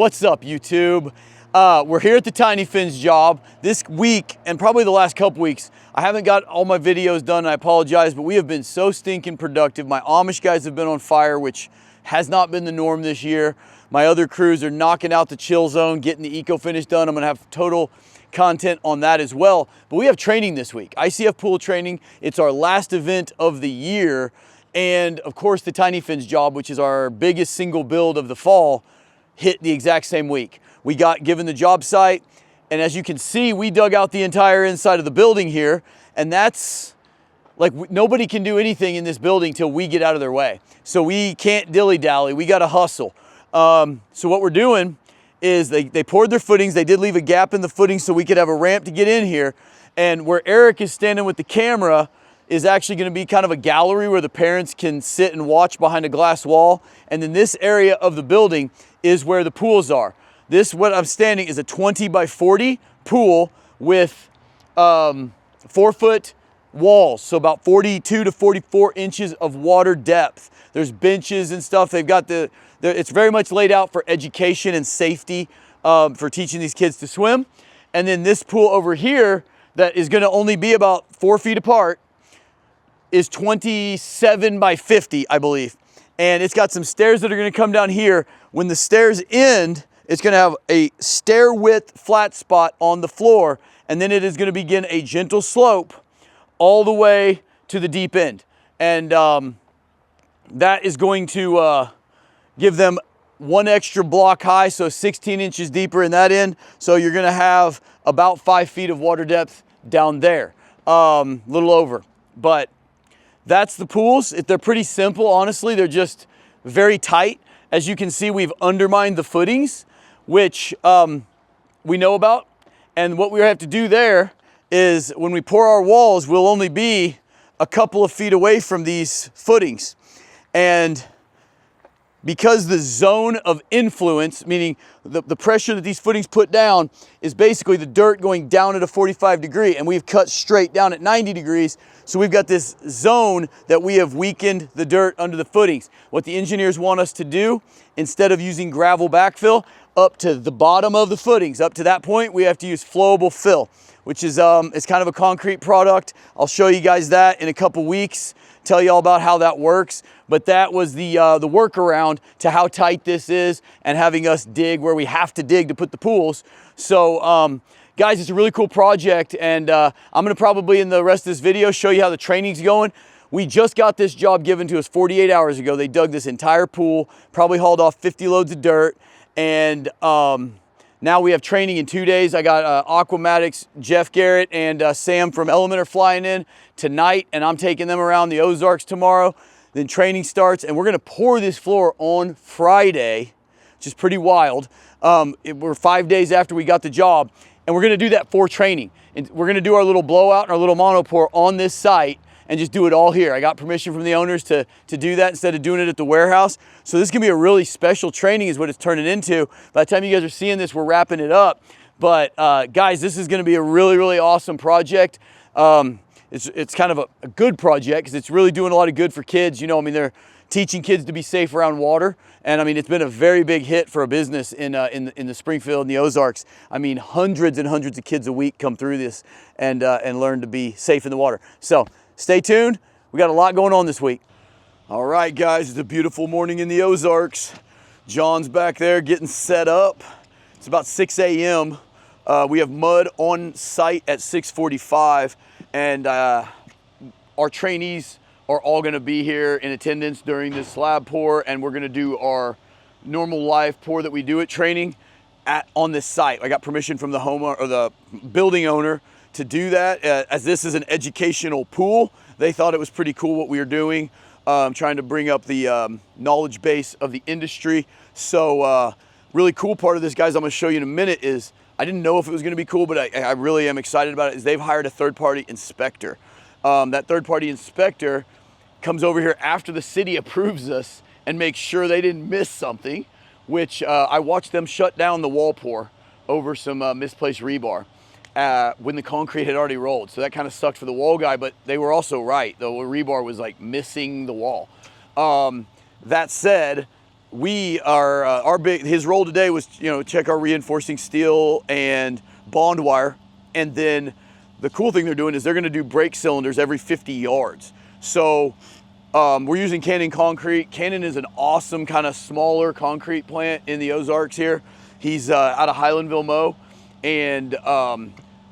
What's up, YouTube? We're here at the Tiny Fins job this week, and probably the last couple weeks. I haven't got all my videos done, I apologize, but we have been so stinking productive. My Amish guys have been on fire, which has not been the norm this year. My other crews are knocking out the chill zone, getting the eco finish done. I'm gonna have total content on that as well. But we have training this week, ICF pool training. It's our last event of the year. And of course, the Tiny Fins job, which is our biggest single build of the fall, hit the exact same week. We got given the job site, and as you can see, we dug out the entire inside of the building here, and that's like nobody can do anything in this building till we get out of their way. So we can't dilly-dally, we gotta hustle. So what we're doing is they poured their footings. They did leave a gap in the footings so we could have a ramp to get in here. And where Eric is standing with the camera is actually gonna be kind of a gallery where the parents can sit and watch behind a glass wall. And then this area of the building is where the pools are. This, what I'm standing, is a 20 by 40 pool with 4-foot walls. So about 42 to 44 inches of water depth. There's benches and stuff. They've got it's very much laid out for education and safety for teaching these kids to swim. And then this pool over here that is gonna only be about 4 feet apart is 27 by 50, I believe. And it's got some stairs that are gonna come down here. When the stairs end, it's gonna have a stair width flat spot on the floor, and then it is gonna begin a gentle slope all the way to the deep end. And that is going to give them one extra block high, so 16 inches deeper in that end. So you're gonna have about 5 feet of water depth down there, little over. But that's the pools. They're pretty simple, honestly. They're just very tight. As you can see, we've undermined the footings, which we know about. And what we have to do there is when we pour our walls, we'll only be a couple of feet away from these footings. And because the zone of influence, meaning the pressure that these footings put down, is basically the dirt going down at a 45 degree, and we've cut straight down at 90 degrees. So we've got this zone that we have weakened the dirt under the footings. What the engineers want us to do, instead of using gravel backfill up to the bottom of the footings, up to that point, we have to use flowable fill, which is it's kind of a concrete product. I'll show you guys that in a couple weeks, tell you all about how that works. But that was the workaround to how tight this is and having us dig where we have to dig to put the pools. So guys, it's a really cool project, and I'm gonna probably in the rest of this video show you how the training's going. We just got this job given to us 48 hours ago. They dug this entire pool, probably hauled off 50 loads of dirt, and now we have training in 2 days. I got Aquamatics, Jeff Garrett and Sam from Element are flying in tonight, and I'm taking them around the Ozarks tomorrow. Then training starts, and we're gonna pour this floor on Friday, which is pretty wild. We're 5 days after we got the job, and we're gonna do that for training. And we're gonna do our little blowout and our little monopore on this site and just do it all here. I got permission from the owners to do that instead of doing it at the warehouse. So this is gonna be a really special training is what it's turning into. By the time you guys are seeing this, we're wrapping it up. But guys, this is gonna be a really, really awesome project. It's kind of a good project because it's really doing a lot of good for kids. You know, I mean, they're teaching kids to be safe around water. And I mean, it's been a very big hit for a business in the Springfield and the Ozarks. I mean, hundreds and hundreds of kids a week come through this and learn to be safe in the water. So stay tuned. We got a lot going on this week. All right, guys, it's a beautiful morning in the Ozarks. John's back there getting set up. It's about 6 a.m. We have mud on site at 6:45. And our trainees are all gonna be here in attendance during this slab pour, and we're gonna do our normal live pour that we do at training on this site. I got permission from the homeowner or the building owner to do that. As this is an educational pool, they thought it was pretty cool what we were doing, trying to bring up the knowledge base of the industry. So really cool part of this, guys, I'm gonna show you in a minute is, I didn't know if it was gonna be cool, but I really am excited about it, is they've hired a third-party inspector. That third-party inspector comes over here after the city approves us and makes sure they didn't miss something, which I watched them shut down the wall pour over some misplaced rebar when the concrete had already rolled. So that kind of sucked for the wall guy, but they were also right. The rebar was like missing the wall. That said, we are his role today was, you know, check our reinforcing steel and bond wire, and then the cool thing they're doing is they're going to do brake cylinders every 50 yards. So we're using Cannon Concrete. Cannon is an awesome kind of smaller concrete plant in the Ozarks here. He's out of Highlandville, Mo, and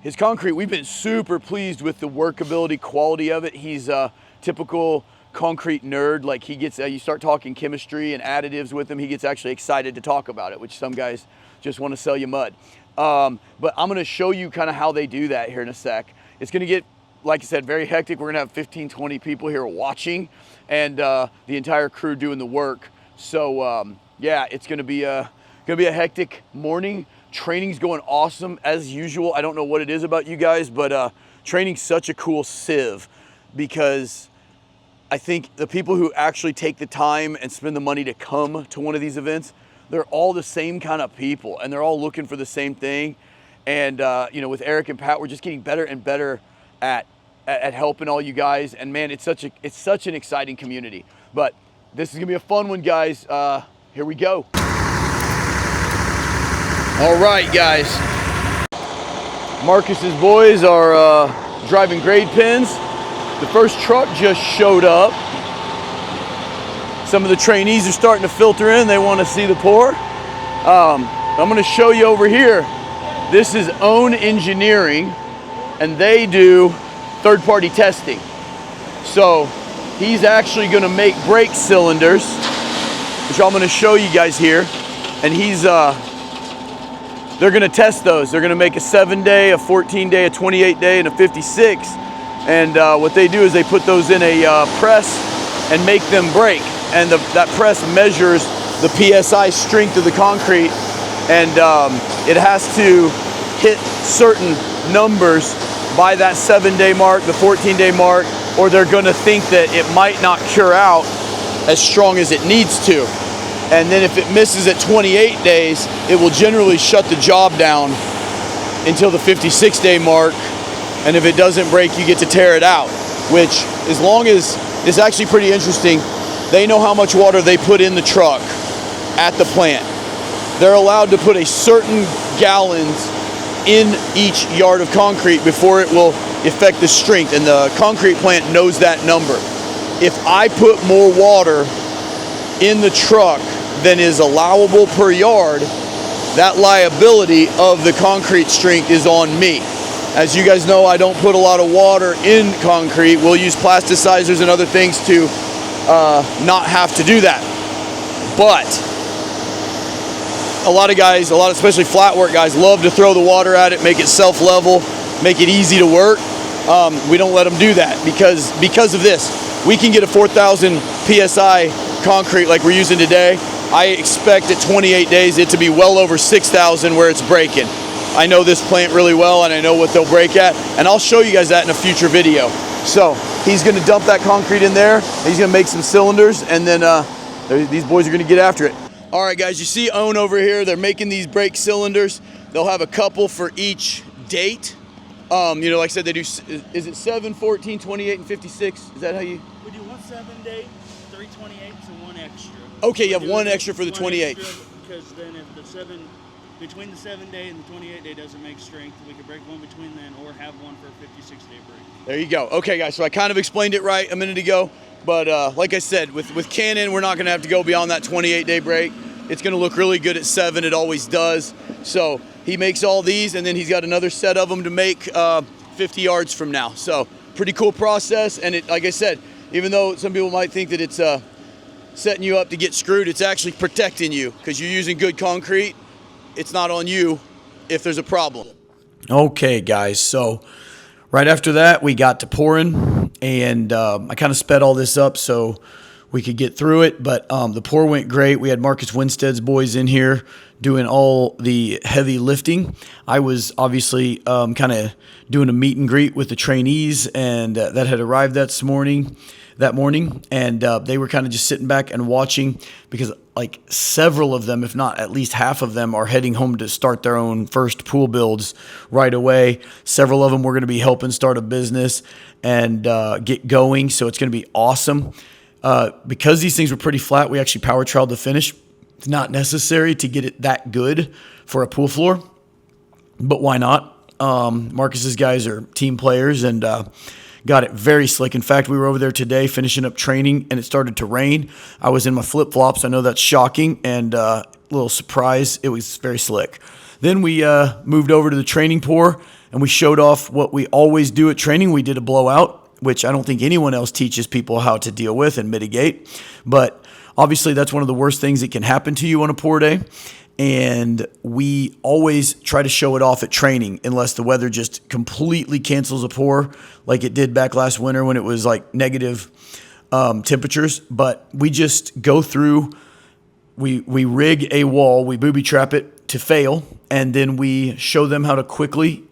his concrete, we've been super pleased with the workability, quality of it. He's a typical concrete nerd. Like, he gets, you start talking chemistry and additives with him, he gets actually excited to talk about it, which some guys just want to sell you mud. But I'm going to show you kind of how they do that here in a sec. It's going to get, like I said, very hectic. We're going to have 15, 20 people here watching, and the entire crew doing the work. So yeah, it's going to be a hectic morning. Training's going awesome as usual. I don't know what it is about you guys, but training's such a cool sieve, because I think the people who actually take the time and spend the money to come to one of these events, they're all the same kind of people, and they're all looking for the same thing. And you know, with Eric and Pat, we're just getting better and better at helping all you guys. And man, it's such an exciting community. But this is gonna be a fun one, guys. Here we go. All right, guys. Marcus's boys are driving grade pins. The first truck just showed up. Some of the trainees are starting to filter in. They want to see the pour. I'm going to show you over here. This is Own Engineering, and they do third-party testing. So he's actually going to make brake cylinders, which I'm going to show you guys here. And they're going to test those. They're going to make a 7-day, a 14-day, a 28-day, and a 56. And what they do is they put those in a press and make them break. And that press measures the PSI strength of the concrete, and it has to hit certain numbers by that 7-day mark, the 14-day mark, or they're going to think that it might not cure out as strong as it needs to. And then if it misses at 28 days, it will generally shut the job down until the 56-day mark. And if it doesn't break, you get to tear it out, which, as long as, it's actually pretty interesting. They know how much water they put in the truck at the plant. They're allowed to put a certain gallons in each yard of concrete before it will affect the strength, and the concrete plant knows that number. If I put more water in the truck than is allowable per yard, that liability of the concrete strength is on me. As you guys know, I don't put a lot of water in concrete. We'll use plasticizers and other things to not have to do that. But a lot of guys, especially flat work guys, love to throw the water at it, make it self-level, make it easy to work. We don't let them do that because of this. We can get a 4,000 PSI concrete like we're using today. I expect at 28 days it to be well over 6,000 where it's breaking. I know this plant really well, and I know what they'll break at, and I'll show you guys that in a future video. So he's going to dump that concrete in there. He's going to make some cylinders, and then these boys are going to get after it. All right, guys, you see Own over here. They're making these brake cylinders. They'll have a couple for each date. You know, like I said, they do, is it 7, 14, 28, and 56? Is that how you? We do one 7-day, 3 28s, and one extra. Okay, you have one extra for the 28. Because then if between the 7-day and the 28-day doesn't make strength, we could break one between then, or have one for a 56-day break. There you go. Okay, guys, so I kind of explained it right a minute ago, but like I said, with Cannon, we're not going to have to go beyond that 28-day break. It's going to look really good at 7. It always does. So he makes all these, and then he's got another set of them to make 50 yards from now. So pretty cool process, and it, like I said, even though some people might think that it's setting you up to get screwed, it's actually protecting you because you're using good concrete. It's not on you if there's a problem. Okay, guys, so right after that, we got to pouring, and I kind of sped all this up so we could get through it, but the pour went great. We had Marcus Winstead's boys in here doing all the heavy lifting. I was obviously kind of doing a meet and greet with the trainees, and that had arrived that morning, and they were kind of just sitting back and watching, because like several of them, if not at least half of them, are heading home to start their own first pool builds right away. Several of them were going to be helping start a business and get going, so it's going to be awesome. Because these things were pretty flat, we actually power troweled the finish It's not necessary to get it that good for a pool floor, but why not? Marcus's guys are team players and got it very slick. In fact, we were over there today finishing up training, and it started to rain. I was in my flip-flops. I know that's shocking, and a little surprise. It was very slick. Then we moved over to the training pour, and we showed off what we always do at training. We did a blowout, which I don't think anyone else teaches people how to deal with and mitigate. But obviously, that's one of the worst things that can happen to you on a pour day. And we always try to show it off at training unless the weather just completely cancels a pour like it did back last winter when it was like negative temperatures. But we just go through, we rig a wall, we booby trap it to fail, and then we show them how to quickly,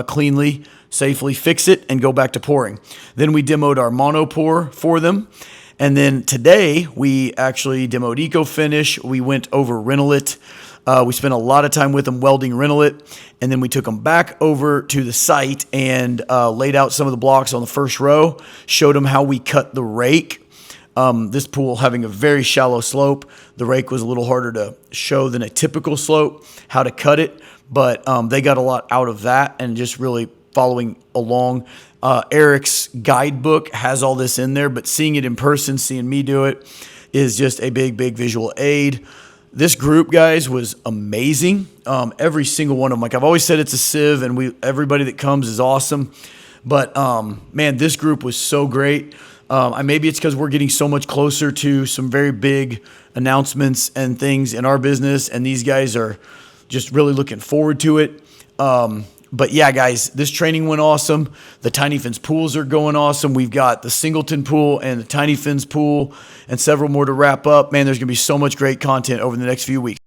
cleanly, safely fix it and go back to pouring. Then we demoed our mono pour for them. And then today we actually demoed Eco Finish. We went over Renolit. We spent a lot of time with them welding Renolit, and then we took them back over to the site and laid out some of the blocks on the first row, showed them how we cut the rake. This pool having a very shallow slope, the rake was a little harder to show than a typical slope, how to cut it, but they got a lot out of that and just really following along. Eric's guidebook has all this in there, but seeing it in person, seeing me do it, is just a big, big visual aid. This group, guys, was amazing. Every single one of them. Like I've always said, it's a sieve, and everybody that comes is awesome. But man, this group was so great. Maybe it's because we're getting so much closer to some very big announcements and things in our business, and these guys are just really looking forward to it. But yeah, guys, this training went awesome. The Tiny Fins pools are going awesome. We've got the Singleton pool and the Tiny Fins pool and several more to wrap up. Man, there's going to be so much great content over the next few weeks.